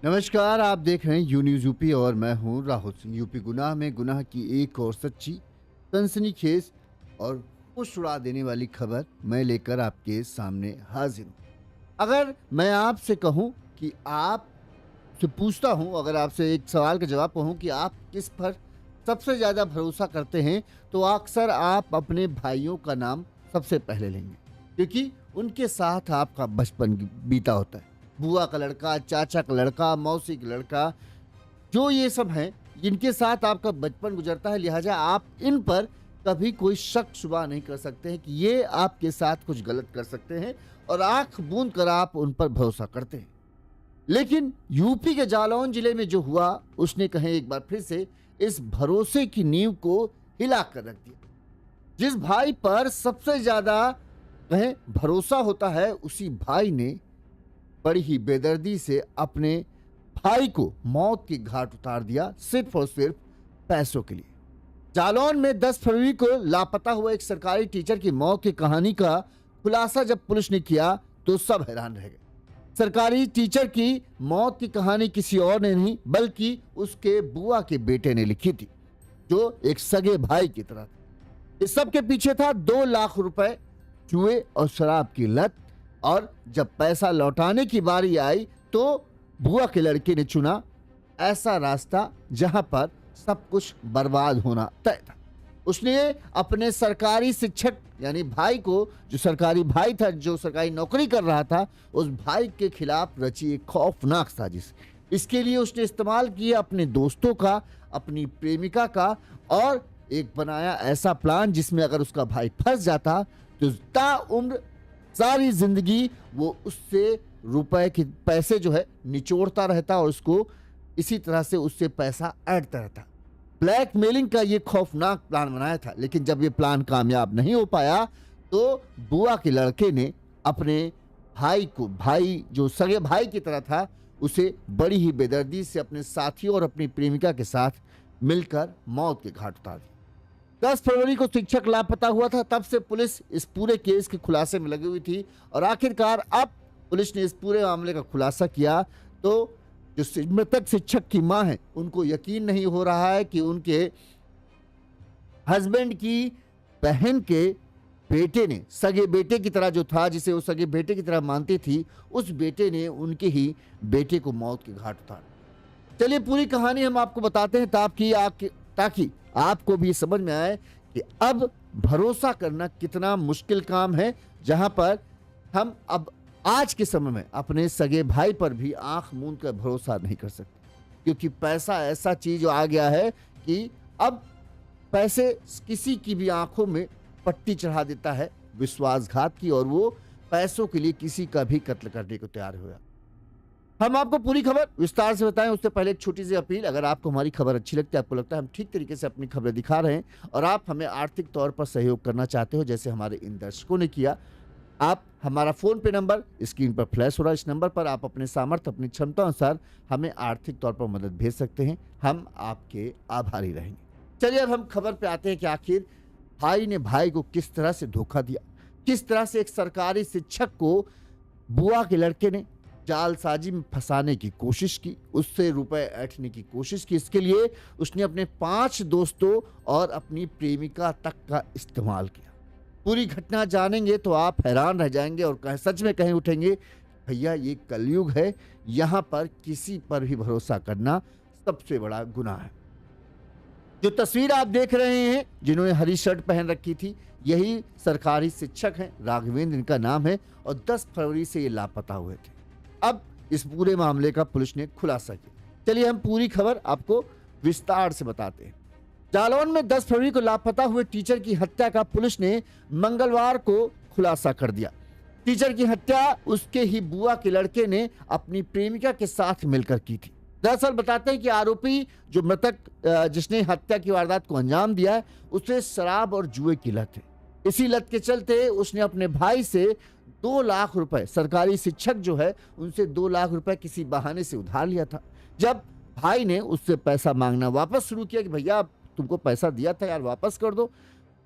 नमस्कार, आप देख रहे हैं यू न्यूज़ यूपी और मैं हूं राहुल सिंह। यूपी गुनाह में गुनाह की एक और सच्ची, सनसनीखेज और होश उड़ा देने वाली खबर मैं लेकर आपके सामने हाजिर हूं। अगर मैं आपसे कहूं कि आप से पूछता हूं, अगर आपसे एक सवाल का जवाब कहूं कि आप किस पर सबसे ज़्यादा भरोसा करते हैं, तो अक्सर आप अपने भाइयों का नाम सबसे पहले लेंगे, क्योंकि उनके साथ आपका बचपन बीता होता है। बुआ का लड़का, चाचा का लड़का, मौसी का लड़का, जो ये सब हैं, जिनके साथ आपका बचपन गुजरता है, लिहाजा आप इन पर कभी कोई शक शुबा नहीं कर सकते हैं कि ये आपके साथ कुछ गलत कर सकते हैं, और आंख मूंद कर आप उन पर भरोसा करते हैं। लेकिन यूपी के जालौन जिले में जो हुआ, उसने कहें एक बार फिर से इस भरोसे की नींव को हिला कर रख दिया। जिस भाई पर सबसे ज्यादा कहें भरोसा होता है, उसी भाई ने बड़ी ही बेदर्दी से अपने भाई को मौत के घाट उतार दिया, सिर्फ और सिर्फ पैसों के लिए। जालौन में 10 फरवरी को लापता हुआ एक सरकारी टीचर की मौत की कहानी का खुलासा जब पुलिस ने किया, तो सब हैरान रह गए। सरकारी टीचर की मौत की कहानी किसी और ने नहीं, बल्कि उसके बुआ के बेटे ने लिखी थी, जो एक सगे भाई की तरह था। इस सब के पीछे था 2 लाख रुपए, जुए और शराब की लत। और जब पैसा लौटाने की बारी आई, तो बुआ के लड़के ने चुना ऐसा रास्ता जहां पर सब कुछ बर्बाद होना तय था। उसने अपने सरकारी शिक्षक यानी भाई को, जो सरकारी भाई था, जो सरकारी नौकरी कर रहा था, उस भाई के खिलाफ रची एक खौफनाक साजिश। इसके लिए उसने इस्तेमाल किया अपने दोस्तों का, अपनी प्रेमिका का, और एक बनाया ऐसा प्लान जिसमें अगर उसका भाई फंस जाता तो ताउम्र सारी जिंदगी वो उससे रुपए के पैसे जो है निचोड़ता रहता, और उसको इसी तरह से उससे पैसा ऐंठता रहता। ब्लैकमेलिंग का ये खौफनाक प्लान बनाया था। लेकिन जब ये प्लान कामयाब नहीं हो पाया, तो बुआ के लड़के ने अपने भाई को, भाई जो सगे भाई की तरह था, उसे बड़ी ही बेदर्दी से अपने साथियों और अपनी प्रेमिका के साथ मिलकर मौत के घाट उतार दिया। 10 फरवरी को शिक्षक लापता हुआ था, तब से पुलिस इस पूरे केस के खुलासे में लगी हुई थी, और आखिरकार अब पुलिस ने इस पूरे मामले का खुलासा किया। तो जो मृतक शिक्षक की मां है, उनको यकीन नहीं हो रहा है कि उनके हस्बैंड की बहन के बेटे ने, सगे बेटे की तरह जो था, जिसे वो सगे बेटे की तरह मानती थी, उस बेटे ने उनके ही बेटे को मौत के घाट उतारा। चलिए पूरी कहानी हम आपको बताते हैं, ताकि आपको भी समझ में आए कि अब भरोसा करना कितना मुश्किल काम है, जहां पर हम अब आज के समय में अपने सगे भाई पर भी आंख मूंद कर भरोसा नहीं कर सकते, क्योंकि पैसा ऐसा चीज आ गया है कि अब पैसे किसी की भी आंखों में पट्टी चढ़ा देता है विश्वासघात की, और वो पैसों के लिए किसी का भी कत्ल करने को तैयार हुआ। हम आपको पूरी खबर विस्तार से बताएं, उससे पहले एक छोटी सी अपील। अगर आपको हमारी खबर अच्छी लगती है, आपको लगता है हम ठीक तरीके से अपनी खबरें दिखा रहे हैं, और आप हमें आर्थिक तौर पर सहयोग करना चाहते हो, जैसे हमारे इन दर्शकों ने किया, आप हमारा फोन पे नंबर स्क्रीन पर फ्लैश हो रहा है, इस नंबर पर आप अपने सामर्थ्य, अपनी क्षमता अनुसार हमें आर्थिक तौर पर मदद भेज सकते हैं। हम आपके आभारी रहेंगे। चलिए अब हम खबर पे आते हैं कि आखिर भाई ने भाई को किस तरह से धोखा दिया, किस तरह से एक सरकारी शिक्षक को बुआ के लड़के ने जालसाजी में फंसाने की कोशिश की, उससे रुपए ऐंठने की कोशिश की। इसके लिए उसने अपने 5 दोस्तों और अपनी प्रेमिका तक का इस्तेमाल किया। पूरी घटना जानेंगे तो आप हैरान रह जाएंगे और सच में कहीं उठेंगे, भैया ये कलयुग है, यहाँ पर किसी पर भी भरोसा करना सबसे बड़ा गुनाह है। जो तस्वीर आप देख रहे हैं, जिन्होंने हरी शर्ट पहन रखी थी, यही सरकारी शिक्षक हैं, राघवेंद्र इनका नाम है, और 10 फरवरी से ये लापता हुए थे। अब इस पूरे मामले का पुलिस ने खुलासा किया। चलिए हम पूरी खबर आपको विस्तार से बताते हैं। जालौन में 10 फरवरी को लापता हुए टीचर की हत्या का पुलिस ने मंगलवार को खुलासा कर दिया। टीचर की हत्या उसके ही बुआ के लड़के ने अपनी प्रेमिका के साथ मिलकर की थी। दरअसल बताते हैं कि आरोपी जो मृतक, जिसने हत्या की वारदात को अंजाम दिया है, उसे शराब और जुए की लत है। इसी लत के चलते उसने अपने भाई से 2 लाख रुपए, सरकारी शिक्षक जो है उनसे 2 लाख रुपए किसी बहाने से उधार लिया था। जब भाई ने उससे पैसा मांगना वापस शुरू किया कि भैया तुमको पैसा दिया था यार, वापस कर दो,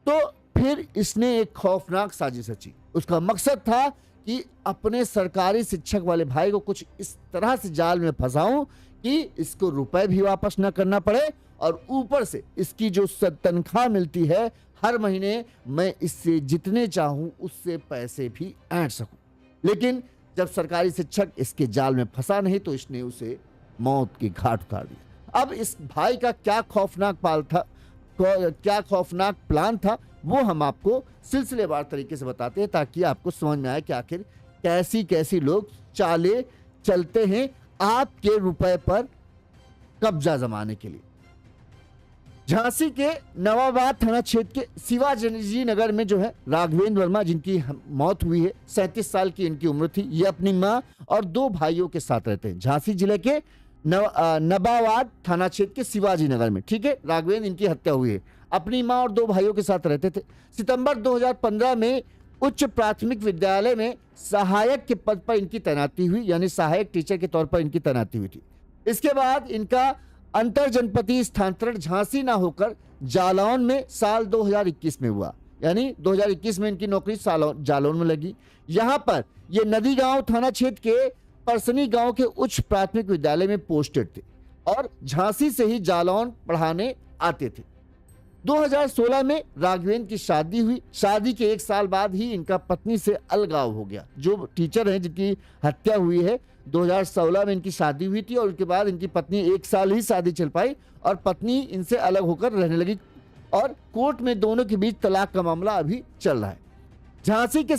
तो फिर इसने एक खौफनाक साजिश रची। उसका मकसद था कि अपने सरकारी शिक्षक वाले भाई को कुछ इस तरह से जाल में फंसाऊं कि इसको रुपए भी वापस न करना पड़े और ऊपर से इसकी जो तनख्वाह मिलती है हर महीने मैं इससे जितने चाहूं उससे पैसे भी ऐंठ सकूं। लेकिन जब सरकारी शिक्षक इसके जाल में फंसा नहीं तो इसने उसे मौत की घाट उतार दी। अब इस भाई का क्या खौफनाक प्लान था वो हम आपको सिलसिलेवार तरीके से बताते हैं ताकि आपको समझ में आए कि आखिर कैसी कैसी लोग चाले चलते हैं आपके रुपए पर कब्जा जमाने के लिए। झांसी के नवाबाद थाना क्षेत्र के शिवाजी नगर में जो है राघवेंद्र वर्मा जिनकी मौत हुई है, 37 साल की इनकी उम्र थी। ये अपनी मां और 2 भाइयों के साथ रहते हैं झांसी जिले के नवाबाद थाना क्षेत्र के शिवाजी नगर में। ठीक है, राघवेंद्र इनकी हत्या हुई है। अपनी मां और 2 भाइयों के साथ रहते थे। सितंबर 2015 में उच्च प्राथमिक विद्यालय में सहायक के पद पर इनकी तैनाती हुई, यानी सहायक टीचर के तौर पर इनकी तैनाती हुई थी। इसके बाद इनका अंतर जनपदीय स्थानांतरण झांसी ना होकर जालौन में साल 2021 में हुआ, यानी 2021 में इनकी नौकरी जालौन में लगी। यहां पर ये नदी गांव थाना क्षेत्र के परसनी गांव के उच्च प्राथमिक विद्यालय में पोस्टेड थे और झांसी से ही जालौन पढ़ाने आते थे। 2016 में राघवेंद्र की शादी हुई। शादी के 1 साल बाद ही इनका पत्नी से अलगाव हो गया। जो टीचर हैं जिनकी हत्या हुई है 2016 में इनकी शादी हुई थी और उसके बाद इनकी पत्नी 1 साल ही शादी चल पाई और पत्नी इनसे अलग होकर रहने लगी और कोर्ट में दोनों के बीच तलाक का मामला अभी चल रहा है। झांसी के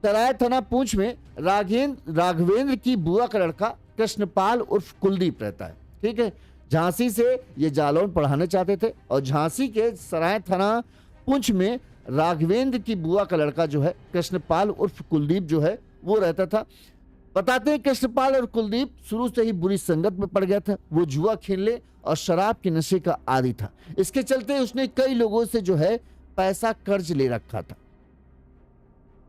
सराय थाना पूंछ में राघवेंद्र की बुआ का लड़का कृष्णपाल उर्फ कुलदीप रहता है। ठीक है, झांसी से ये जालौन पढ़ाने चाहते थे और झांसी के सराय थाना पूंछ में राघवेंद्र की बुआ का लड़का जो है कृष्णपाल उर्फ कुलदीप जो है वो रहता था। बताते हैं कृष्णपाल और कुलदीप शुरू से ही बुरी संगत में पड़ गया था। वो जुआ खेलने और शराब के नशे का आदी था। इसके चलते उसने कई लोगों से जो है पैसा कर्ज ले रखा था।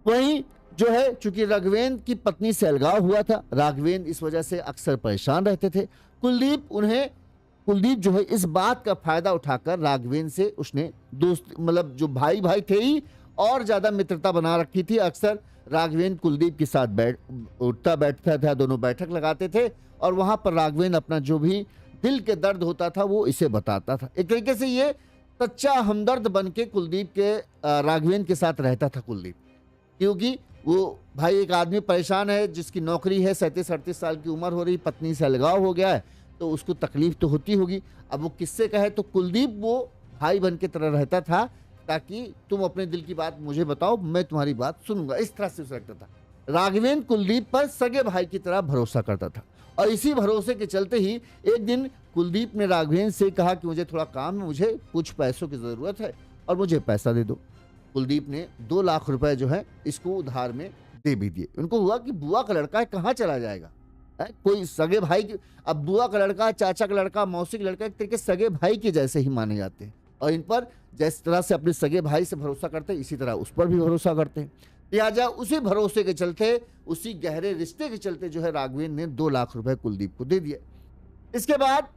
वहीं जो है चूंकि राघवेंद्र की पत्नी से अलगाव हुआ था, राघवेंद्र इस वजह से अक्सर परेशान रहते थे। कुलदीप जो है इस बात का फायदा उठाकर राघवेंद्र से उसने दोस्त मतलब जो भाई थे ही और ज्यादा मित्रता बना रखी थी। अक्सर राघवेंद्र कुलदीप के साथ उठता बैठता था, दोनों बैठक लगाते थे और वहां पर राघवेंद्र अपना जो भी दिल के दर्द होता था वो इसे बताता था। एक तरीके से ये सच्चा हमदर्द बन के राघवेंद्र के साथ रहता था कुलदीप, क्योंकि वो भाई एक आदमी परेशान है जिसकी नौकरी है, 37-38 साल की उम्र हो रही, पत्नी से अलगाव हो गया है तो उसको तकलीफ तो होती होगी। अब वो किससे कहे तो कुलदीप वो भाई बन के तरह रहता था ताकि तुम अपने दिल की बात मुझे बताओ, मैं तुम्हारी बात सुनूंगा, इस तरह से रखता था। राघवेंद्र कुलदीप पर सगे भाई की तरह भरोसा करता था और इसी भरोसे के चलते ही एक दिन कुलदीप ने राघवेंद्र से कहा कि मुझे थोड़ा काम है, मुझे कुछ पैसों की जरूरत है और मुझे पैसा दे दो। कुलदीप ने 2 लाख रुपए जो है इसको उधार में दे भी दिए। उनको हुआ कि बुआ का लड़का है, कहाँ चला जाएगा, कोई सगे भाई की, अब बुआ का लड़का, चाचा का लड़का, मौसी का लड़का एक तरीके सगे भाई के जैसे ही माने जाते हैं और इन पर जिस तरह से अपने सगे भाई से भरोसा करते हैं इसी तरह उस पर भी भरोसा करते हैं। लिहाजा उसी भरोसे के चलते, उसी गहरे रिश्ते के चलते जो है राघवेंद्र ने 2 लाख रुपए कुलदीप को दे दिए। इसके बाद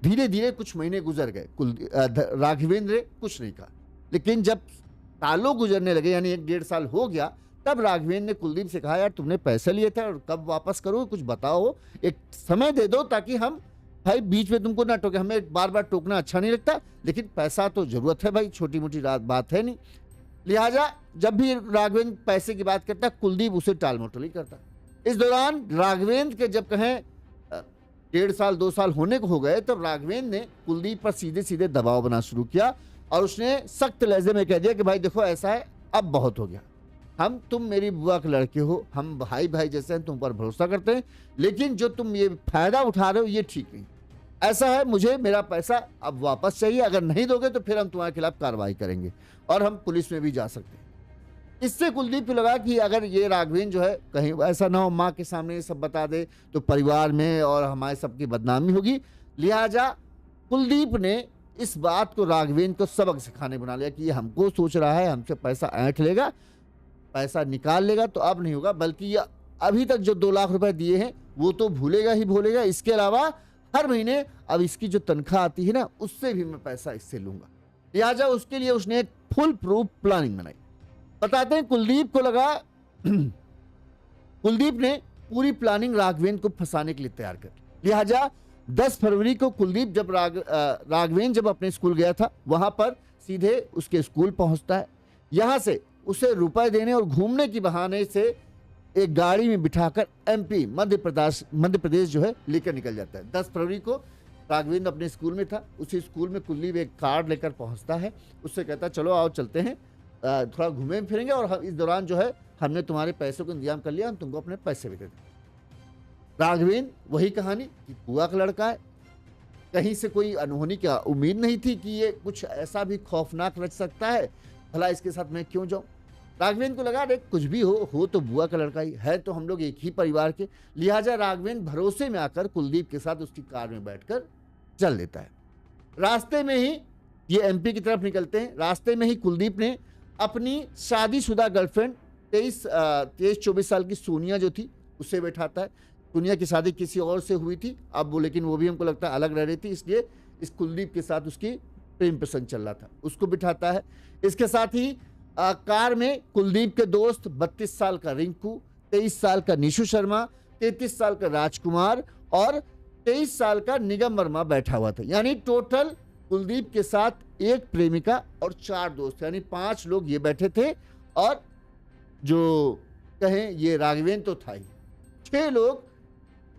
धीरे धीरे कुछ महीने गुजर गए। राघवेंद्र ने कुछ नहीं कहा, लेकिन जब सालों गुजरने लगे यानी 1-1.5 साल हो गया तब राघवेंद्र ने कुलदीप से कहा यार तुमने पैसे लिए थे और कब वापस करो, कुछ बताओ, एक समय दे दो ताकि हम भाई बीच में तुमको ना टोके, हमें बार बार टोकना अच्छा नहीं लगता, लेकिन पैसा तो जरूरत है भाई, छोटी मोटी बात है नहीं। लिहाजा जब भी राघवेंद्र पैसे की बात करता कुलदीप उसे टाल मटोली करता। इस दौरान राघवेंद्र के जब कहें 1.5 साल 2 साल होने को हो गए तब राघवेंद्र ने कुलदीप पर सीधे सीधे दबाव बनाना शुरू किया और उसने सख्त लहजे में कह दिया कि भाई देखो ऐसा है, अब बहुत हो गया, तुम मेरी बुआ के लड़के हो, हम भाई जैसे हैं, तुम पर भरोसा करते हैं, लेकिन जो तुम ये फायदा उठा रहे हो ये ठीक नहीं। ऐसा है, मुझे मेरा पैसा अब वापस चाहिए, अगर नहीं दोगे तो फिर हम तुम्हारे खिलाफ कार्रवाई करेंगे और हम पुलिस में भी जा सकते हैं। इससे कुलदीप को लगा कि अगर ये राघवेंद्र जो है कहीं ऐसा ना हो माँ के सामने ये सब बता दे तो परिवार में और हमारे सबकी बदनामी होगी। लिहाजा कुलदीप ने इस बात को राघवेंद्र को सबक सिखाने बना लिया कि ये हमको सोच रहा है हमसे पैसा ऐंठ लेगा, पैसा निकाल लेगा, तो अब नहीं होगा, बल्कि ये अभी तक जो 2 लाख रुपए दिए हैं वो तो भूलेगा ही भूलेगा, इसके अलावा हर महीने अब इसकी जो तनख्वाह आती है ना उससे भी मैं पैसा इससे लूंगा। लिहाजा उसके लिए उसने एक फुल प्रूफ प्लानिंग बनाई। बताते हैं कुलदीप को लगा कुलदीप ने पूरी प्लानिंग राघवेंद्र को फंसाने के लिए तैयार कर ली। लिहाजा 10 फरवरी को कुलदीप जब राघवेंद्र जब अपने स्कूल गया था, वहां पर सीधे उसके स्कूल पहुंचता है। यहां से उसे रुपए देने और घूमने की बहाने से एक गाड़ी में बिठाकर एमपी मध्य प्रदेश जो है लेकर निकल जाता है। 10 फरवरी को राघवेंद्र अपने स्कूल में था। उसी स्कूल में कुलदीप एक कार लेकर पहुंचता है। उससे कहता है चलो आओ चलते हैं, थोड़ा घूमे फिरेंगे और इस दौरान जो है हमने तुम्हारे पैसों का इंतजाम कर लिया, हम तुमको अपने पैसे भी दे देंगे। राघवेंद्र वही कहानी कि बुआ का लड़का है, कहीं से कोई अनहोनी की उम्मीद नहीं थी कि ये कुछ ऐसा भी खौफनाक रच सकता है, भला इसके साथ मैं क्यों जाऊं। राघवेंद्र को लगा देख कुछ भी हो तो बुआ का लड़का ही है, तो हम लोग एक ही परिवार के। लिहाजा राघवेंद्र भरोसे में आकर कुलदीप के साथ उसकी कार में बैठकर चल देता है। रास्ते में ही ये एमपी की तरफ निकलते हैं। रास्ते में ही कुलदीप ने अपनी शादीशुदा गर्लफ्रेंड 23-24 साल की सोनिया जो थी उससे बैठाता है। सोनिया की शादी किसी और से हुई थी अब वो, लेकिन वो भी हमको लगता है अलग रह रही थी, इसलिए इस कुलदीप के साथ उसकी प्रेम प्रसंग चल रहा था, उसको बिठाता है। इसके साथ ही कार में कुलदीप के दोस्त 32 साल का रिंकू, 23 साल का निशु शर्मा, 33 साल का राजकुमार और 23 साल का निगम वर्मा बैठा हुआ था। यानी टोटल कुलदीप के साथ एक प्रेमिका और 4 दोस्त, यानी 5 लोग ये बैठे थे। और जो कहें ये राघवेंद्र तो था ही, 6 लोग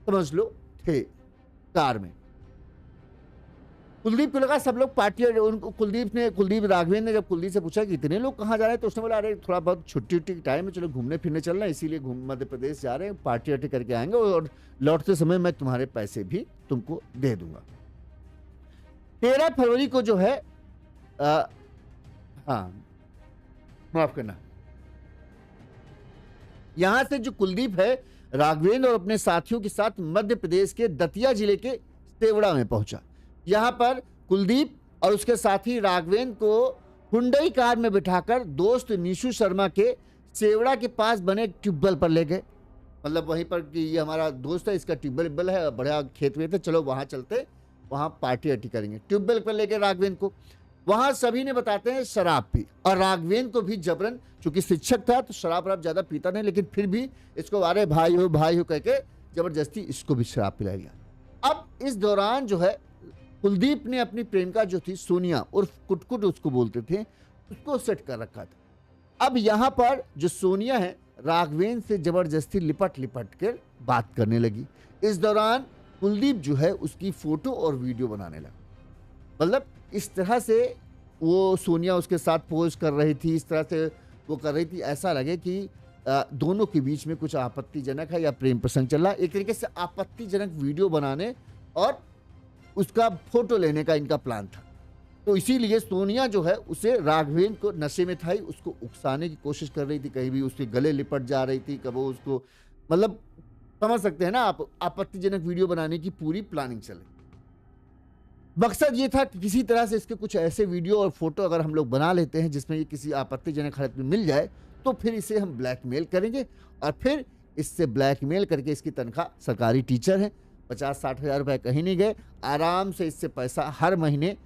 समझ लो थे कार में। कुलदीप को लगा सब लोग पार्टी, कुलदीप राघवेंद्र ने जब कुलदीप से पूछा कि इतने लोग कहाँ जा रहे हैं, तो उसने बोला अरे थोड़ा बहुत छुट्टी की टाइम है, चलो घूमने फिरने चल रहे हैं, इसीलिए मध्य प्रदेश जा रहे हैं, पार्टी वार्टी करके आएंगे और लौटते समय मैं तुम्हारे पैसे भी तुमको दे दूंगा। 13 फरवरी को जो है माफ करना, यहां से जो कुलदीप है राघवेंद्र और अपने साथियों के साथ मध्य प्रदेश के दतिया जिले के सेवड़ा में पहुंचा। यहां पर कुलदीप और उसके साथी राघवेंद्र को हुंडई कार में बिठाकर दोस्त निशु शर्मा के सेवड़ा के पास बने ट्यूबवेल पर ले गए। मतलब वहीं पर कि ये हमारा दोस्त है, इसका ट्यूबवेल है, बढ़िया खेत में थे, चलो वहां चलते, वहां पार्टी वार्टी करेंगे। ट्यूबवेल पर लेके राघवेंद्र को वहां सभी ने बताते हैं शराब पी, और राघवेंद्र को भी जबरन, चूंकि शिक्षक था तो शराब ज्यादा पीता नहीं, लेकिन फिर भी इसको अरे भाई हो कह के जबरदस्ती इसको भी शराब पिलाया गया। अब इस दौरान जो है कुलदीप ने अपनी प्रेमिका जो थी सोनिया उर्फ कुटकुट उसको बोलते थे, उसको सेट कर रखा था। अब यहाँ पर जो सोनिया है राघवेंद्र से जबरदस्ती लिपट कर बात करने लगी। इस दौरान कुलदीप जो है उसकी फोटो और वीडियो बनाने लगा। मतलब इस तरह से वो सोनिया उसके साथ पोज कर रही थी, इस तरह से वो कर रही थी, ऐसा लगे कि दोनों के बीच में कुछ आपत्तिजनक है या प्रेम प्रसंग चल रहा है। एक तरीके से आपत्तिजनक वीडियो बनाने और उसका फोटो लेने का इनका प्लान था। तो इसीलिए सोनिया जो है उसे राघवेंद्र को नशे में था ही उसको उकसाने की कोशिश कर रही थी, कहीं भी उसके गले लिपट जा रही थी, कभी उसको, मतलब समझ सकते हैं ना आप, आपत्तिजनक वीडियो बनाने की पूरी प्लानिंग चले। मकसद ये था कि किसी तरह से इसके कुछ ऐसे वीडियो और फोटो अगर हम लोग बना लेते हैं जिसमें ये किसी आपत्तिजनक हालत में मिल जाए, तो फिर इसे हम ब्लैकमेल करेंगे और फिर इससे ब्लैकमेल करके, इसकी तनख्वाह सरकारी टीचर है, 50-60 हज़ार रुपये कहीं नहीं गए, आराम से इससे पैसा हर महीने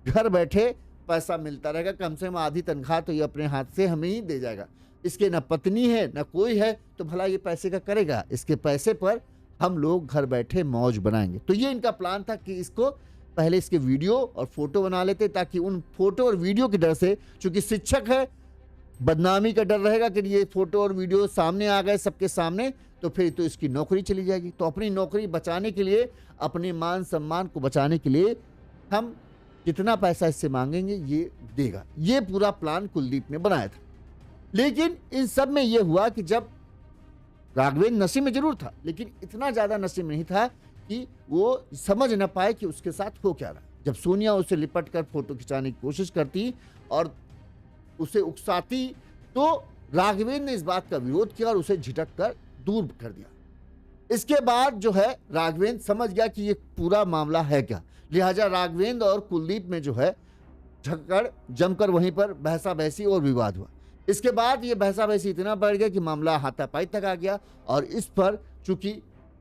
घर बैठे पैसा मिलता रहेगा। कम से कम आधी तनख्वाह तो ये अपने हाथ से हमें ही दे जाएगा। इसके न पत्नी है न कोई है, तो भला ये पैसे का करेगा, इसके पैसे पर हम लोग घर बैठे मौज बनाएंगे। तो ये इनका प्लान था कि इसको पहले इसके वीडियो और फोटो बना लेते, ताकि उन फोटो और वीडियो के डर से, चूंकि शिक्षक है, बदनामी का डर रहेगा कि ये फोटो और वीडियो सामने आ गए सबके सामने, तो फिर तो इसकी नौकरी चली जाएगी। तो अपनी नौकरी बचाने के लिए, अपने मान सम्मान को बचाने के लिए हम जितना पैसा इससे मांगेंगे ये देगा। ये पूरा प्लान कुलदीप ने बनाया था। लेकिन इन सब में यह हुआ कि जब राघवेंद्र नशे में जरूर था, लेकिन इतना ज्यादा नशे में नहीं था कि वो समझ न पाए कि उसके साथ हो क्या रहा। जब सोनिया उसे लिपट कर फोटो खिंचाने की कोशिश करती और उसे उकसाती, तो राघवेंद्र ने इस बात का विरोध किया और उसे झिटक कर दूर कर दिया। इसके बाद जो है राघवेंद्र समझ गया कि ये पूरा मामला है क्या। लिहाजा राघवेंद्र और कुलदीप में जो है झगड़ जमकर वहीं पर बहसा बहसी और विवाद हुआ। इसके बाद ये बहसा बहसी इतना बढ़ गया कि मामला हाथापाई तक आ गया। और इस पर चूंकि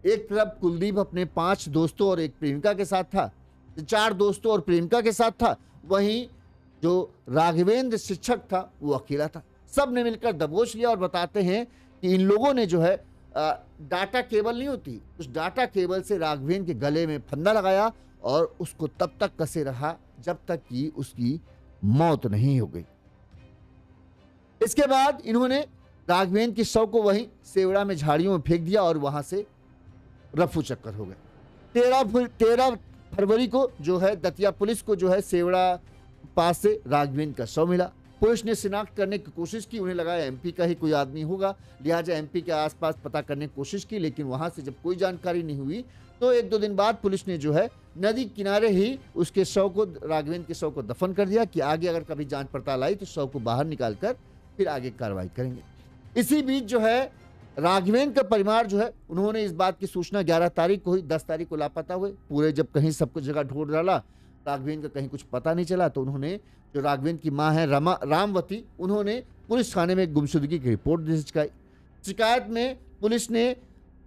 एक तरफ कुलदीप अपने 5 दोस्तों और एक प्रेमिका के साथ था, 4 दोस्तों और प्रेमिका के साथ था, वहीं जो राघवेंद्र शिक्षक था वो अकेला था। सब ने मिलकर दबोच लिया और बताते हैं कि इन लोगों ने जो है डाटा केबल नहीं होती, उस डाटा केबल से राघवेंद्र के गले में फंदा लगाया और उसको तब तक कसे रहा जब तक कि उसकी मौत नहीं हो गई। इसके बाद इन्होंने राघवेंद्र के शव को वहीं सेवड़ा में झाड़ियों में फेंक दिया और वहां से रफू चक्कर हो गए। 13 फरवरी को जो है दतिया पुलिस को जो है सेवड़ा पास से राघवेंद्र का शव मिला। पुलिस ने शिनाख्त करने की कोशिश की, उन्हें लगा एमपी का ही कोई आदमी होगा, लिहाजा एमपी के आसपास पता करने की कोशिश की, लेकिन वहां से जब कोई जानकारी नहीं हुई तो 1-2 दिन बाद पुलिस ने जो है नदी किनारे ही उसके शव को, राघवेंद्र के शव को दफन कर दिया कि आगे अगर कभी जांच पड़ताल आई तो शव को बाहर निकालकर फिर आगे कार्रवाई करेंगे। इसी बीच जो है राघवेंद्र का परिवार जो है उन्होंने इस बात की सूचना 11 तारीख को हुई, 10 तारीख को लापता हुए। पूरे जब कहीं सब कुछ जगह ढूंढ डाला, राघवेंद्र का कहीं कुछ पता नहीं चला, तो उन्होंने जो राघवेंद्र की मां है रामवती, उन्होंने पुलिस थाने में गुमशुदगी की रिपोर्ट दे चिकाई। शिकायत में पुलिस ने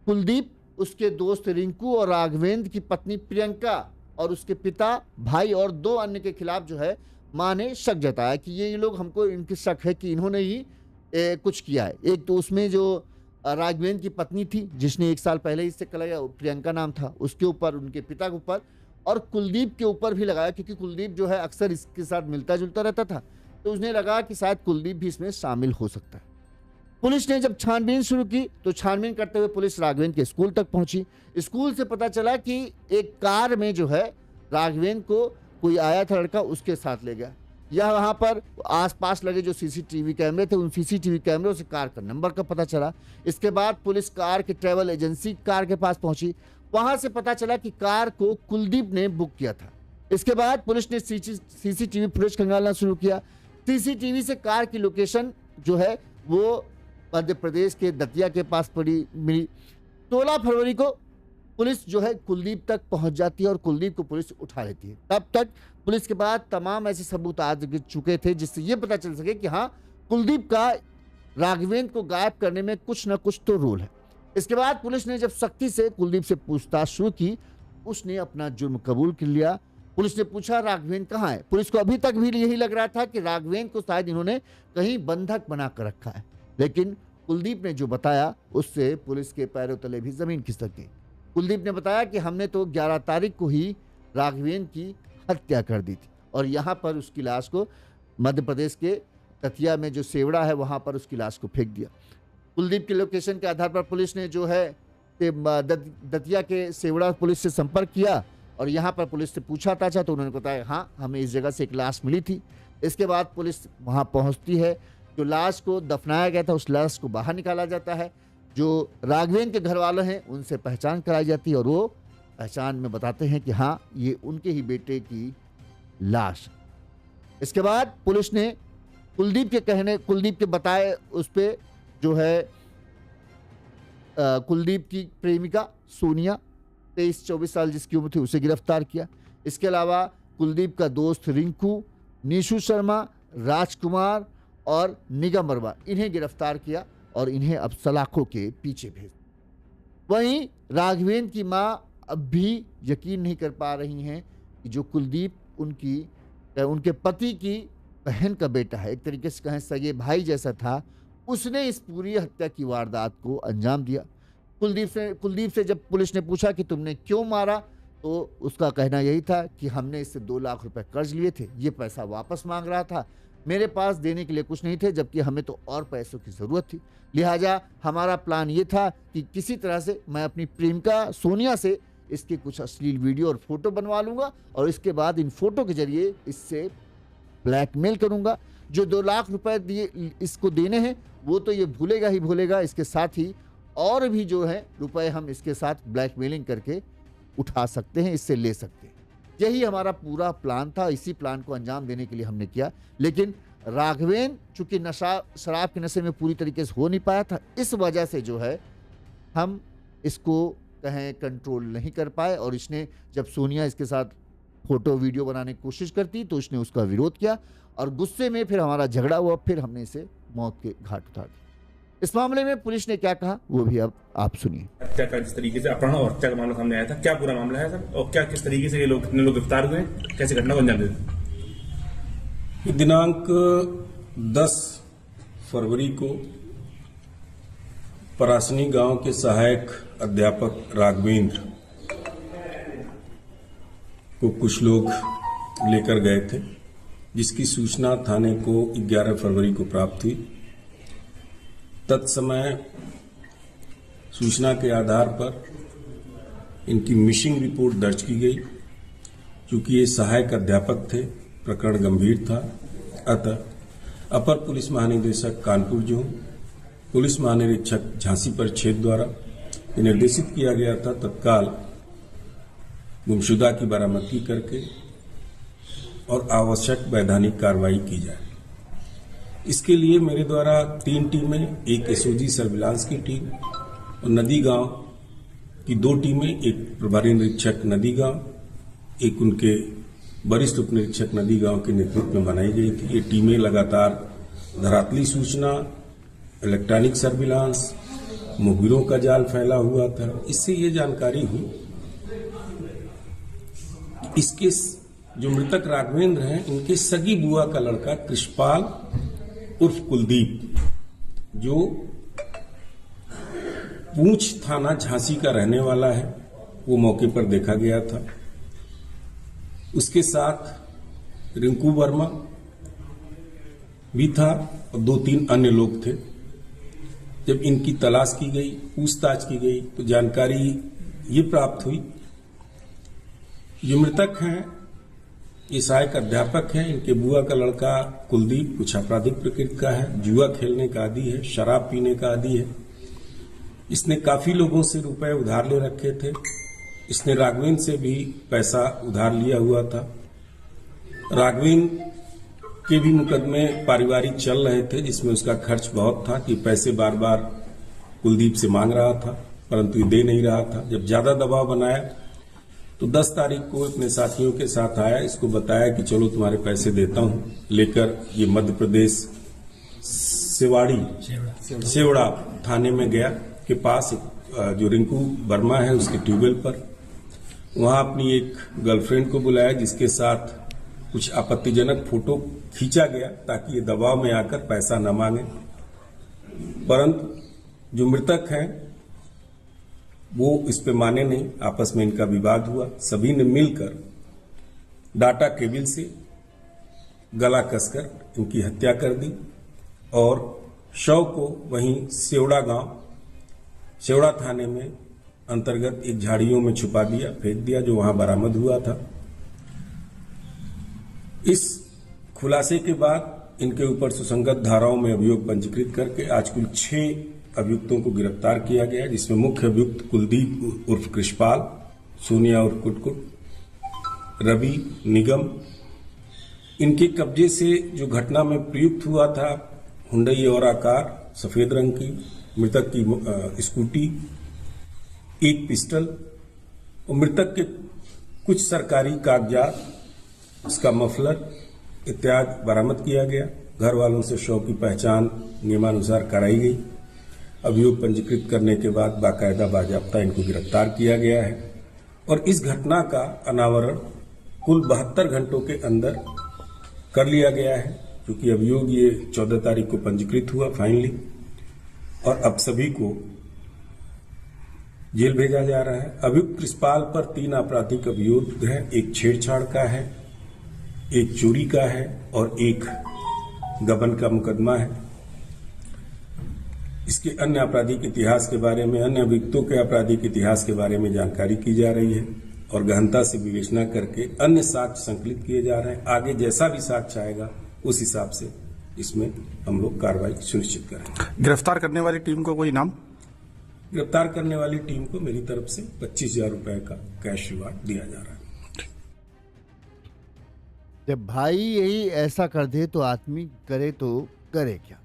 कुलदीप, उसके दोस्त रिंकू और राघवेंद्र की पत्नी प्रियंका और उसके पिता, भाई और 2 अन्य के खिलाफ जो है मां ने शक जताया कि ये लोग, हमको इनकी शक है कि इन्होंने ही कुछ किया है। एक तो उसमें जो राघवेंद्र की पत्नी थी जिसने 1 साल पहले इससे कलाया, प्रियंका नाम था, उसके ऊपर, उनके पिता के ऊपर और कुलदीप के ऊपर भी लगाया, क्योंकि कुलदीप जो है अक्सर इसके साथ मिलता जुलता रहता था, तो उसने लगा कि शायद कुलदीप भी इसमें शामिल हो सकता है। पुलिस ने जब छानबीन शुरू की तो छानबीन करते हुए पुलिस राघवेंद्र के स्कूल तक पहुंची। स्कूल से पता चला कि एक कार में जो है राघवेंद्र को कोई आया था लड़का, उसके साथ ले गया। यह वहां पर आसपास लगे जो सीसीटीवी कैमरे थे, उन सीसीटीवी कैमरों से कार का नंबर का पता चला। इसके बाद पुलिस कार के ट्रैवल एजेंसी कार के पास पहुंची, वहां से पता चला कि कार को कुलदीप ने बुक किया था। इसके बाद पुलिस ने सीसीटीवी फुटेज खंगालना शुरू किया। सीसीटीवी से कार की लोकेशन जो है वो मध्य प्रदेश के दतिया के पास मिली। 16 फरवरी को पुलिस जो है कुलदीप तक पहुंच जाती है और कुलदीप को पुलिस उठा लेती है। तब तक पुलिस के पास तमाम ऐसे सबूत आ चुके थे जिससे ये पता चल सके कि हाँ, कुलदीप का राघवेंद्र को गायब करने में कुछ ना कुछ तो रोल है। इसके बाद पुलिस ने जब सख्ती से कुलदीप से पूछताछ शुरू की, उसने अपना जुर्म कबूल कर लिया। पुलिस ने पूछा राघवेंद्र कहाँ है। पुलिस को अभी तक भी यही लग रहा था कि राघवेंद्र को शायद इन्होंने कहीं बंधक बना कर रखा है, लेकिन कुलदीप ने जो बताया उससे पुलिस के पैरों तले भी जमीन खिसक गई। कुलदीप ने बताया कि हमने तो 11 तारीख को ही राघवेंद्र की हत्या कर दी थी और यहाँ पर उसकी लाश को मध्य प्रदेश के दतिया में जो सेवड़ा है वहाँ पर उसकी लाश को फेंक दिया। कुलदीप के लोकेशन के आधार पर पुलिस ने जो है दतिया के सेवड़ा पुलिस से संपर्क किया और यहाँ पर पुलिस से पूछा ताछा तो उन्होंने बताया हाँ, हमें इस जगह से एक लाश मिली थी। इसके बाद पुलिस वहाँ पहुँचती है, जो लाश को दफनाया गया था उस लाश को बाहर निकाला जाता है। जो राघवेंद्र के घर वाले हैं उनसे पहचान कराई जाती है और वो पहचान में बताते हैं कि हाँ, ये उनके ही बेटे की लाश। इसके बाद पुलिस ने कुलदीप के बताए उस पे जो है कुलदीप की प्रेमिका सोनिया 23-24 साल जिसकी उम्र थी उसे गिरफ्तार किया। इसके अलावा कुलदीप का दोस्त रिंकू, निशु शर्मा, राजकुमार और निगम वर्मा, इन्हें गिरफ्तार किया और इन्हें अब सलाखों के पीछे भेज। वहीं राघवेंद्र की मां अब भी यकीन नहीं कर पा रही हैं कि जो कुलदीप उनके पति की बहन का बेटा है, एक तरीके से कहें सगे भाई जैसा था, उसने इस पूरी हत्या की वारदात को अंजाम दिया। कुलदीप से जब पुलिस ने पूछा कि तुमने क्यों मारा, तो उसका कहना यही था कि हमने इससे 2 लाख रुपए कर्ज लिए थे, ये पैसा वापस मांग रहा था, मेरे पास देने के लिए कुछ नहीं थे, जबकि हमें तो और पैसों की ज़रूरत थी। लिहाजा हमारा प्लान ये था कि किसी तरह से मैं अपनी प्रेमिका सोनिया से इसके कुछ अश्लील वीडियो और फोटो बनवा लूँगा और इसके बाद इन फोटो के जरिए इससे ब्लैकमेल करूँगा। जो 2 लाख रुपए दिए इसको देने हैं वो तो ये भूलेगा ही भूलेगा, इसके साथ ही और भी जो है रुपए हम इसके साथ ब्लैकमेलिंग करके उठा सकते हैं, इससे ले सकते हैं। यही हमारा पूरा प्लान था, इसी प्लान को अंजाम देने के लिए हमने किया। लेकिन राघवेंद्र चूंकि शराब के नशे में पूरी तरीके से हो नहीं पाया था, इस वजह से जो है हम इसको कहें कंट्रोल नहीं कर पाए और इसने जब सोनिया इसके साथ फोटो वीडियो बनाने की कोशिश करती तो इसने उसका विरोध किया और गुस्से में फिर हमारा झगड़ा हुआ, फिर हमने इसे मौत के घाट उतार दिया। इस मामले में पुलिस ने क्या कहा वो भी अब आप सुनिए। हत्या का जिस तरीके से अपहरण और हत्या का मामला सामने आया था, क्या पूरा मामला है सर, और क्या किस तरीके से ये लोग कितने लोग गिरफ्तार हुए, कैसे घटना को अंजाम दे? दिनांक 10 फरवरी को परासनी गांव के सहायक अध्यापक राघवेंद्र को कुछ लोग लेकर गए थे, जिसकी सूचना थाने को 11 फरवरी को प्राप्त हुई। तत्समय सूचना के आधार पर इनकी मिसिंग रिपोर्ट दर्ज की गई। चूंकि ये सहायक अध्यापक थे, प्रकरण गंभीर था, अतः अपर पुलिस महानिदेशक कानपुर जोन, पुलिस महानिरीक्षक झांसी परिक्षेत्र द्वारा ये निर्देशित किया गया था तत्काल गुमशुदा की बरामदगी करके और आवश्यक वैधानिक कार्रवाई की जाए। इसके लिए मेरे द्वारा 3 टीमें, एक एसओजी सर्विलांस की टीम और नदी गांव की 2 टीमें, एक प्रभारी निरीक्षक नदी गांव, एक उनके वरिष्ठ उप निरीक्षक नदी गांव के नेतृत्व में बनाई गई थी। ये टीमें लगातार धरातली सूचना, इलेक्ट्रॉनिक सर्विलांस, मुखबिरों का जाल फैला हुआ था। इससे ये जानकारी हुई इसके जो मृतक राघवेंद्र हैं, इनके सगी बुआ का लड़का कृष्णपाल उर्फ कुलदीप, जो पूंछ थाना झांसी का रहने वाला है, वो मौके पर देखा गया था। उसके साथ रिंकू वर्मा भी था और 2-3 अन्य लोग थे। जब इनकी तलाश की गई, पूछताछ की गई, तो जानकारी ये प्राप्त हुई जो मृतक हैं ये सहायक अध्यापक हैं। इनके बुआ का लड़का कुलदीप कुछ आपराधिक प्रकृति का है, जुआ खेलने का आदी है, शराब पीने का आदी है। इसने काफी लोगों से रुपए उधार ले रखे थे। इसने राघवेंद्र से भी पैसा उधार लिया हुआ था। राघवेंद्र के भी मुकदमे पारिवारिक चल रहे थे, जिसमें उसका खर्च बहुत था कि पैसे बार बार कुलदीप से मांग रहा था, परंतु ये दे नहीं रहा था। जब ज्यादा दबाव बनाया तो 10 तारीख को अपने साथियों के साथ आया, इसको बताया कि चलो तुम्हारे पैसे देता हूं, लेकर ये मध्य प्रदेश सेवड़ा थाने में गया के पास जो रिंकू वर्मा है उसके ट्यूबवेल पर। वहां अपनी एक गर्लफ्रेंड को बुलाया, जिसके साथ कुछ आपत्तिजनक फोटो खींचा गया ताकि ये दबाव में आकर पैसा न मांगे। परंतु जो मृतक हैं वो इस पे माने नहीं। आपस में इनका विवाद हुआ। सभी ने मिलकर डाटा केबल से गला कसकर इनकी हत्या कर दी और शव को वहीं सेवड़ा थाने में अंतर्गत एक झाड़ियों में छुपा दिया, फेंक दिया, जो वहां बरामद हुआ था। इस खुलासे के बाद इनके ऊपर सुसंगत धाराओं में अभियोग पंजीकृत करके आज कुल 6 अभियुक्तों को गिरफ्तार किया गया, जिसमें मुख्य अभियुक्त कुलदीप उर्फ कृष्णपाल, सोनिया उर्फ कुटकुट, रवि निगम। इनके कब्जे से जो घटना में प्रयुक्त हुआ था हुंडई और आकार सफेद रंग की, मृतक की स्कूटी, एक पिस्टल और मृतक के कुछ सरकारी कागजात, उसका मफलर इत्यादि बरामद किया गया। घर वालों से शव की पहचान नियमानुसार कराई गई। अभियोग पंजीकृत करने के बाद बाकायदा बाजाब्ता इनको गिरफ्तार किया गया है और इस घटना का अनावरण कुल 72 घंटों के अंदर कर लिया गया है, क्योंकि अभियोग ये 14 तारीख को पंजीकृत हुआ फाइनली, और अब सभी को जेल भेजा जा रहा है। अभियुक्त कृष्णपाल पर 3 आपराधिक अभियोग हैं, एक छेड़छाड़ का है, एक चोरी का है और एक गबन का मुकदमा है। इसके अन्य आपराधिक इतिहास के बारे में, अन्य अभियुक्तों के आपराधिक इतिहास के बारे में जानकारी की जा रही है और गहनता से विवेचना करके अन्य साक्ष्य संकलित किए जा रहे हैं। आगे जैसा भी साक्ष्य आएगा उस हिसाब से इसमें हम लोग कार्रवाई सुनिश्चित करेंगे। गिरफ्तार करने वाली टीम को कोई नाम? गिरफ्तार करने वाली टीम को मेरी तरफ से 25,000 रुपए का कैश रिवार्ड दिया जा रहा है। जब भाई यही ऐसा कर दे तो आदमी करे तो करे क्या।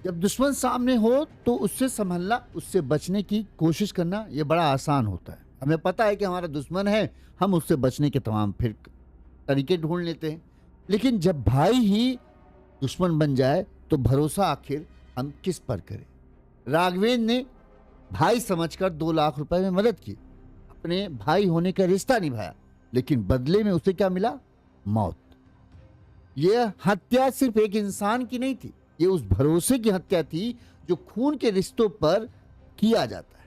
जब दुश्मन सामने हो तो उससे संभलना, उससे बचने की कोशिश करना ये बड़ा आसान होता है। हमें पता है कि हमारा दुश्मन है, हम उससे बचने के तमाम फिर तरीके ढूंढ लेते हैं। लेकिन जब भाई ही दुश्मन बन जाए तो भरोसा आखिर हम किस पर करें। राघवेंद्र ने भाई समझकर 2 लाख रुपए में मदद की, अपने भाई होने का रिश्ता निभाया, लेकिन बदले में उसे क्या मिला? मौत। ये हत्या सिर्फ एक इंसान की नहीं थी, ये उस भरोसे की हत्या थी जो खून के रिश्तों पर किया जाता है।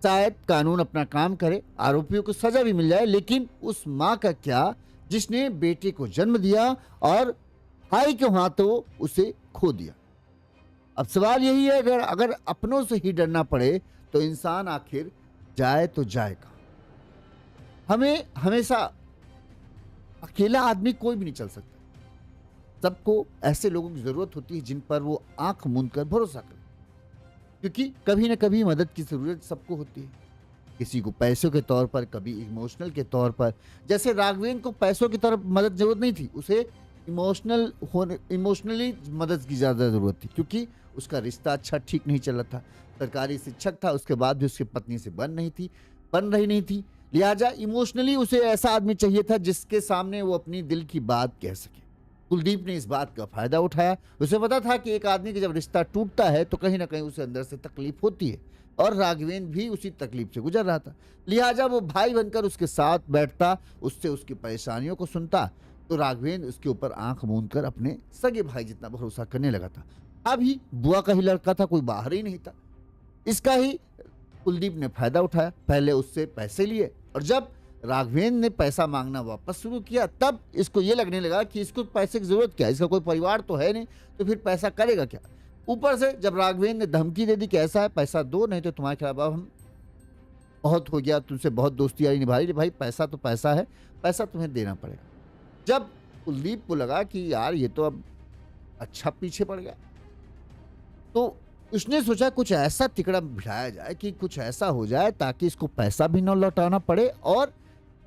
शायद कानून अपना काम करे, आरोपियों को सजा भी मिल जाए, लेकिन उस मां का क्या जिसने बेटे को जन्म दिया और भाई के हाथों उसे खो दिया। अब सवाल यही है, अगर अपनों से ही डरना पड़े तो इंसान आखिर जाए तो जाए कहां? हमें हमेशा अकेला आदमी कोई भी नहीं चल सकता। सबको ऐसे लोगों की जरूरत होती है जिन पर वो आंख मूंद कर भरोसा करे, क्योंकि कभी ना कभी मदद की जरूरत सबको होती है। किसी को पैसों के तौर पर, कभी इमोशनल के तौर पर। जैसे राघवेंद्र को पैसों की तरफ मदद जरूरत नहीं थी, उसे इमोशनली मदद की ज़्यादा ज़रूरत थी, क्योंकि उसका रिश्ता अच्छा ठीक नहीं चल रहा था। सरकारी शिक्षक था, उसके बाद भी उसकी पत्नी से बन रही नहीं थी। लिहाजा इमोशनली उसे ऐसा आदमी चाहिए था जिसके सामने वो अपनी दिल की बात कह सके। कुलदीप ने इस बात का फायदा उठाया। उसे पता था कि एक आदमी का जब रिश्ता टूटता है तो कहीं ना कहीं उसे अंदर से तकलीफ होती है, और राघवेंद्र भी उसी तकलीफ से गुजर रहा था। लिहाजा वो भाई बनकर उसके साथ बैठता, उससे उसकी परेशानियों को सुनता, तो राघवेंद्र उसके ऊपर आंख मूंद कर अपने सगे भाई जितना भरोसा करने लगा था। अभी बुआ का ही लड़का था, कोई बाहर ही नहीं था। इसका ही कुलदीप ने फायदा उठाया। पहले उससे पैसे लिए, और जब राघवेंद्र ने पैसा मांगना वापस शुरू किया तब इसको ये लगने लगा कि इसको पैसे की जरूरत क्या है, इसका कोई परिवार तो है नहीं, तो फिर पैसा करेगा क्या। ऊपर से जब राघवेंद्र ने धमकी दे दी कि ऐसा है, पैसा दो नहीं तो तुम्हारे खिलाफ अब हम बहुत हो गया, तुमसे बहुत दोस्ती यारी निभा रही। भाई पैसा तो पैसा है, पैसा तुम्हें देना पड़ेगा। जब कुलदीप को लगा कि यार ये तो अब अच्छा पीछे पड़ गया, तो उसने सोचा कुछ ऐसा तिकड़ा बिठाया जाए कि कुछ ऐसा हो जाए ताकि इसको पैसा भी न लौटाना पड़े, और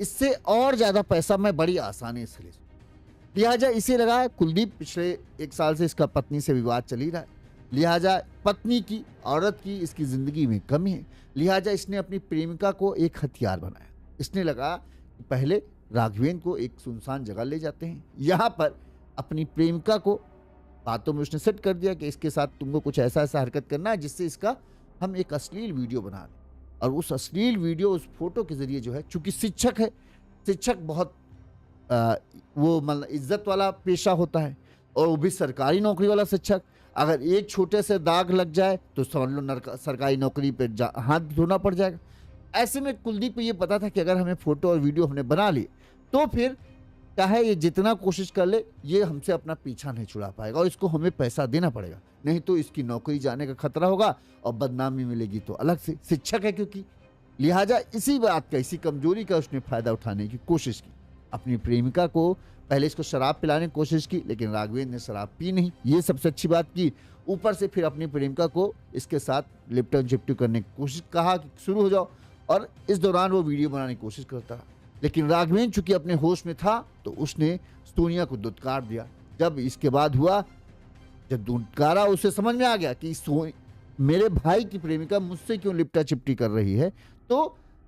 इससे और ज्यादा पैसा मैं बड़ी आसानी से ले सकूं। लिहाजा इसे लगा, कुलदीप पिछले 1 साल से इसका पत्नी से विवाद चल ही रहा है, लिहाजा पत्नी की, औरत की इसकी जिंदगी में कमी है। लिहाजा इसने अपनी प्रेमिका को एक हथियार बनाया। इसने लगा कि पहले राघवेंद्र को एक सुनसान जगह ले जाते हैं, यहाँ पर अपनी प्रेमिका को बातों में उसने सेट कर दिया कि इसके साथ तुमको कुछ ऐसा हरकत करना है जिससे इसका हम एक अश्लील वीडियो बना लें। और उस अश्लील वीडियो, उस फोटो के जरिए जो है, चूंकि शिक्षक है, शिक्षक बहुत वो मतलब इज्जत वाला पेशा होता है, और वो भी सरकारी नौकरी वाला शिक्षक। अगर एक छोटे से दाग लग जाए तो समझ लो सरकारी नौकरी पे हाथ धोना पड़ जाएगा। ऐसे में कुलदीप को ये पता था कि अगर हमें फोटो और वीडियो हमने बना ली तो फिर चाहे ये जितना कोशिश कर ले, ये हमसे अपना पीछा नहीं छुड़ा पाएगा, और इसको हमें पैसा देना पड़ेगा, नहीं तो इसकी नौकरी जाने का खतरा होगा और बदनामी मिलेगी तो अलग से। शिक्षक है क्योंकि, लिहाजा इसी बात का, इसी कमजोरी का उसने फायदा उठाने की कोशिश की। अपनी प्रेमिका को पहले इसको शराब पिलाने की कोशिश की, लेकिन राघवेंद्र ने शराब पी नहीं, ये सबसे अच्छी बात की। ऊपर से फिर अपनी प्रेमिका को इसके साथ लिपटन चिपटू करने की कोशिश, कहा कि शुरू हो जाओ, और इस दौरान वो वीडियो बनाने की कोशिश करता रहा। लेकिन राघवेंद्र चूंकि अपने होश में था तो उसने सोनिया को दुत्कार दिया। जब इसके बाद हुआ, जब दुत्कारा, उसे समझ में आ गया कि मेरे भाई की प्रेमिका मुझसे क्यों लिपटा चिपटी कर रही है, तो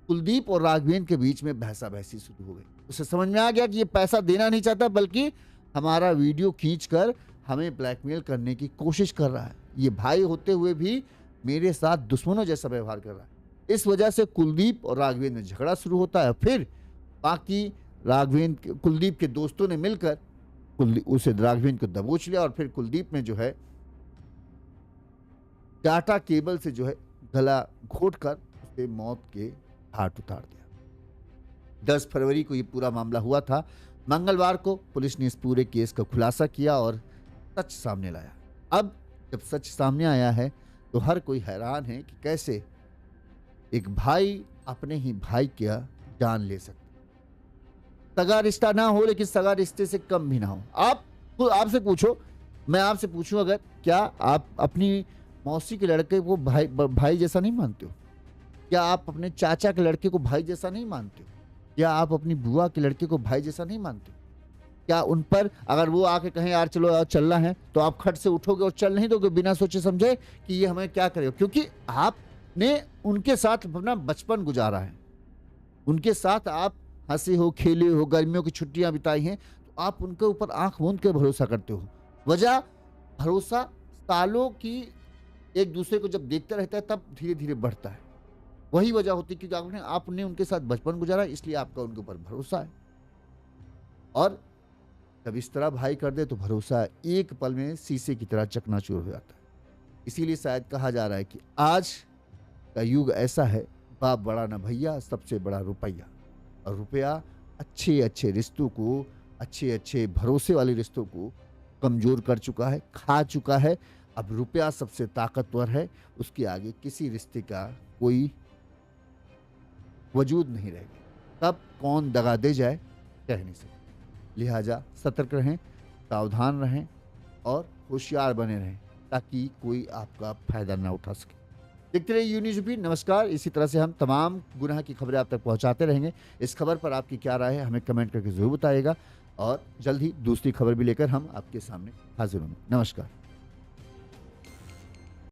कुलदीप और राघवेंद्र के बीच में बहसा बहसी शुरू हो गई। उसे समझ में आ गया कि ये पैसा देना नहीं चाहता, बल्कि हमारा वीडियो खींचकर हमें ब्लैकमेल करने की कोशिश कर रहा है। ये भाई होते हुए भी मेरे साथ दुश्मनों जैसा व्यवहार कर रहा है। इस वजह से कुलदीप और राघवेंद्र में झगड़ा शुरू होता है। फिर बाकी कुलदीप के दोस्तों ने मिलकर उसे राघवेंद्र को दबोच लिया, और फिर कुलदीप ने जो है टाटा केबल से जो है गला घोटकर उसे मौत के घाट उतार दिया। 10 फरवरी को ये पूरा मामला हुआ था। मंगलवार को पुलिस ने इस पूरे केस का खुलासा किया और सच सामने लाया। अब जब सच सामने आया है तो हर कोई हैरान है कि कैसे एक भाई अपने ही भाई का जान ले सकता। सगा रिश्ता ना हो लेकिन सगा रिश्ते से कम भी ना हो। आपसे पूछो, मैं आपसे पूछूं, अगर क्या आप अपनी मौसी के लड़के को भाई जैसा नहीं मानते हो? क्या आप अपने चाचा के लड़के को भाई जैसा नहीं मानते हो? क्या आप अपनी बुआ के लड़के को भाई जैसा नहीं मानते हो? क्या उन पर अगर वो आके कहें यार चलो यार चलना है, तो आप खट से उठोगे और चल नहीं दोगे बिना सोचे समझे कि ये हमें क्या करेगा? क्योंकि आपने उनके साथ अपना बचपन गुजारा है, उनके साथ आप हंसे हो, खेले हो, गर्मियों की छुट्टियां बिताई हैं, तो आप उनके ऊपर आंख मूंद के भरोसा करते हो। वजह भरोसा सालों की एक दूसरे को जब देखते रहता है तब धीरे धीरे बढ़ता है। वही वजह होती है क्योंकि आपने उनके साथ बचपन गुजारा, इसलिए आपका उनके ऊपर भरोसा है। और तब इस तरह भाई कर दे तो भरोसा एक पल में शीशे की तरह चकनाचूर हो जाता है। इसीलिए शायद कहा जा रहा है कि आज का युग ऐसा है, बाप बड़ा ना भैया, सबसे बड़ा रुपया। और रुपया अच्छे अच्छे रिश्तों को, अच्छे अच्छे भरोसे वाले रिश्तों को कमज़ोर कर चुका है, खा चुका है। अब रुपया सबसे ताकतवर है, उसके आगे किसी रिश्ते का कोई वजूद नहीं रहेगा। तब कौन दगा दे जाए कह नहीं सकते। लिहाजा सतर्क रहें, सावधान रहें और होशियार बने रहें ताकि कोई आपका फ़ायदा ना उठा सके। देखते रहिए यूनिवर्स यूपी। नमस्कार। इसी तरह से हम तमाम गुनाह की खबरें आप तक पहुंचाते रहेंगे। इस खबर पर आपकी क्या राय है हमें कमेंट करके ज़रूर बताइएगा और जल्द ही दूसरी खबर भी लेकर हम आपके सामने हाजिर होंगे। नमस्कार।